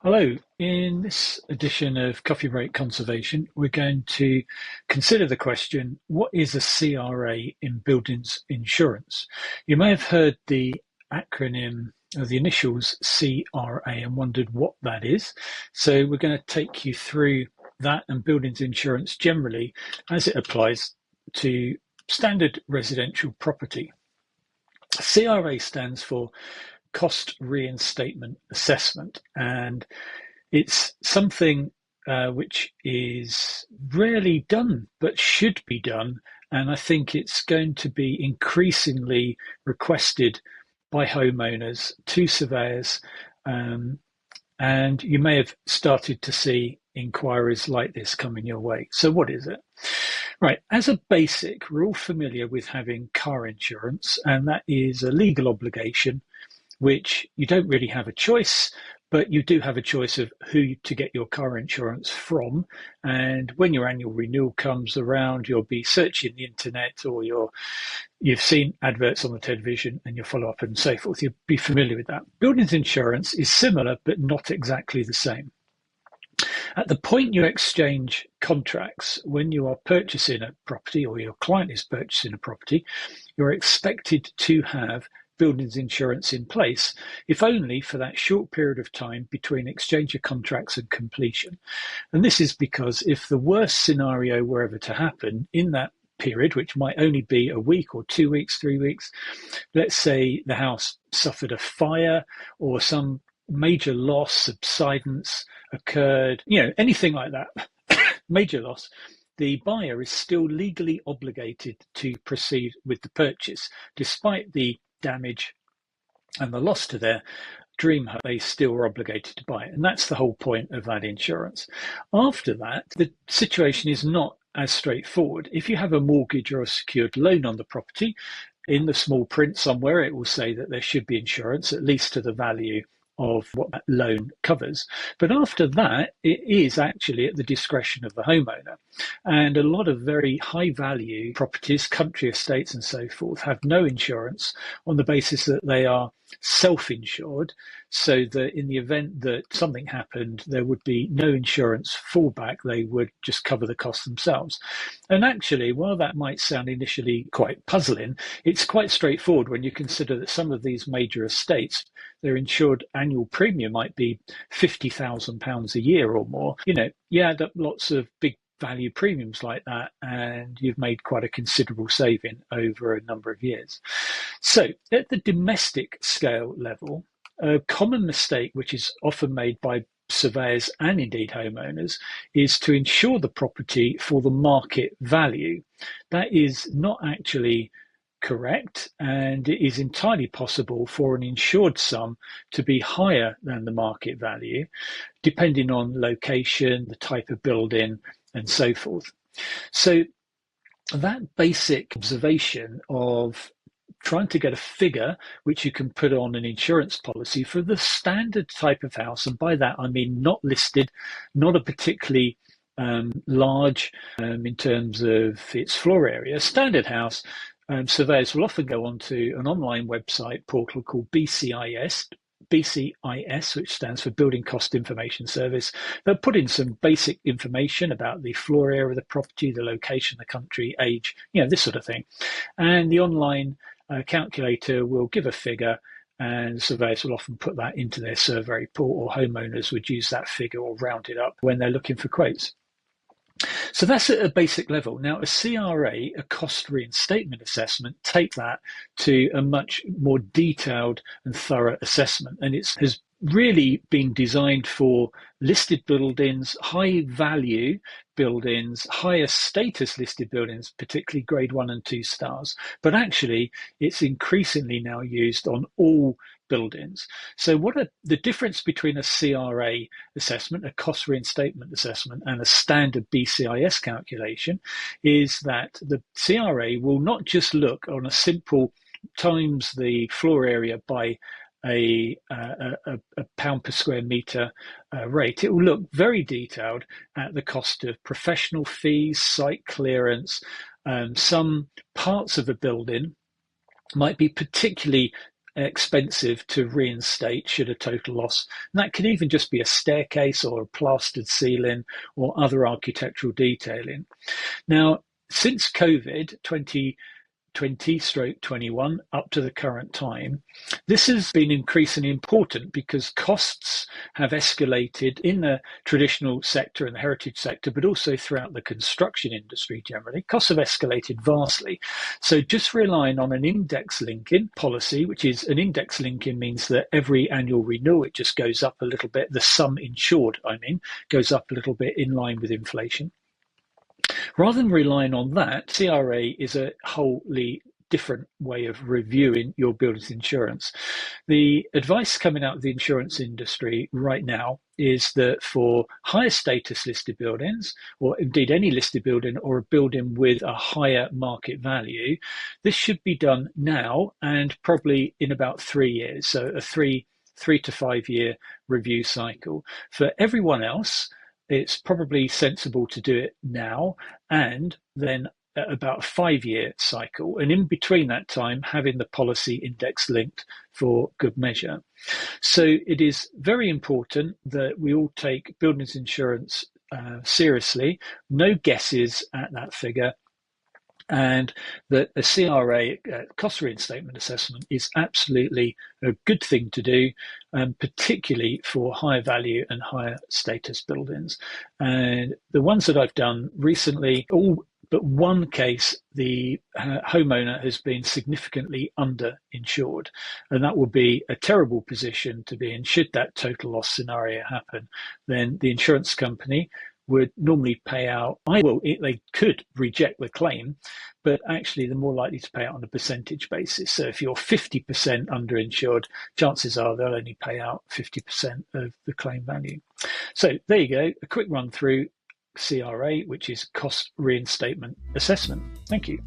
Hello, in this edition of Coffee Break Conservation, we're going to consider the question, what is a CRA in buildings insurance? You may have heard the acronym or the initials CRA and wondered what that is. So we're going to take you through that and buildings insurance generally as it applies to standard residential property. CRA stands for Cost Reinstatement Assessment, and it's something which is rarely done but should be done, and I think it's going to be increasingly requested by homeowners to surveyors, and you may have started to see inquiries like this coming your way. So what is it? Right, as a basic, we're all familiar with having car insurance, and that is a legal obligation which you don't really have a choice, but you do have a choice of who to get your car insurance from. And when your annual renewal comes around, you'll be searching the internet, or you've seen adverts on the television and you'll follow up and so forth. You'll be familiar with that. Buildings insurance is similar, but not exactly the same. At the point you exchange contracts, when you are purchasing a property or your client is purchasing a property, you're expected to have buildings insurance in place, if only for that short period of time between exchange of contracts and completion. And this is because if the worst scenario were ever to happen in that period, which might only be a week or 2 weeks, 3 weeks, let's say the house suffered a fire or some major loss, subsidence occurred, anything like that, major loss, the buyer is still legally obligated to proceed with the purchase, despite the damage and the loss to their dream home. They still are obligated to buy it, and that's the whole point of that insurance. After that, the situation is not as straightforward. If you have a mortgage or a secured loan on the property, in the small print somewhere it will say that there should be insurance, at least to the value of what that loan covers. But after that, it is actually at the discretion of the homeowner. And a lot of very high value properties, country estates and so forth, have no insurance on the basis that they are self-insured, so that in the event that something happened, there would be no insurance fallback. They would just cover the cost themselves. And actually, while that might sound initially quite puzzling, it's quite straightforward when you consider that some of these major estates, their insured annual premium might be £50,000 a year or more. You add up lots of big value premiums like that, and you've made quite a considerable saving over a number of years. So at the domestic scale level, a common mistake which is often made by surveyors and indeed homeowners is to insure the property for the market value. That is not actually correct, and it is entirely possible for an insured sum to be higher than the market value, depending on location, the type of building, and so forth. So that basic observation of trying to get a figure which you can put on an insurance policy for the standard type of house, and by that I mean not listed, not a particularly large in terms of its floor area, standard house. Surveyors will often go onto an online website portal called BCIS, which stands for Building Cost Information Service. They'll put in some basic information about the floor area of the property, the location, the country, age, this sort of thing. And the online calculator will give a figure, and surveyors will often put that into their survey report, or homeowners would use that figure or round it up when they're looking for quotes. So that's at a basic level. Now, a CRA, a cost reinstatement assessment, takes that to a much more detailed and thorough assessment. And it has really been designed for listed buildings, high value buildings, higher status listed buildings, particularly grade 1 and 2 stars. But actually, it's increasingly now used on all buildings. So the difference between a CRA assessment, a cost reinstatement assessment, and a standard BCIS calculation is that the CRA will not just look on a simple times the floor area by a pound per square meter rate. It will look very detailed at the cost of professional fees, site clearance. Some parts of a building might be particularly expensive to reinstate should a total loss. And that can even just be a staircase or a plastered ceiling or other architectural detailing. Now, since COVID 2020/21 up to the current time, this has been increasingly important because costs have escalated in the traditional sector and the heritage sector, but also throughout the construction industry generally. Costs have escalated vastly. So just relying on an index linking policy, which is an index linking means that every annual renewal, it just goes up a little bit. The sum insured, goes up a little bit in line with inflation. Rather than relying on that, CRA is a wholly different way of reviewing your buildings insurance. The advice coming out of the insurance industry right now is that for higher status listed buildings, or indeed any listed building or a building with a higher market value, this should be done now and probably in about 3 years. So a three to 5 year review cycle. For everyone else, it's probably sensible to do it now and then about a 5 year cycle. And in between that time, having the policy index linked for good measure. So it is very important that we all take buildings insurance seriously, no guesses at that figure, and that a CRA cost reinstatement assessment is absolutely a good thing to do, particularly for higher value and higher status buildings. And the ones that I've done recently, all but one case, the homeowner has been significantly underinsured, and that would be a terrible position to be in. Should that total loss scenario happen, then the insurance company would normally pay out, they could reject the claim, but actually they're more likely to pay out on a percentage basis. So if you're 50% underinsured, chances are they'll only pay out 50% of the claim value. So there you go, a quick run through CRA, which is cost reinstatement assessment. Thank you.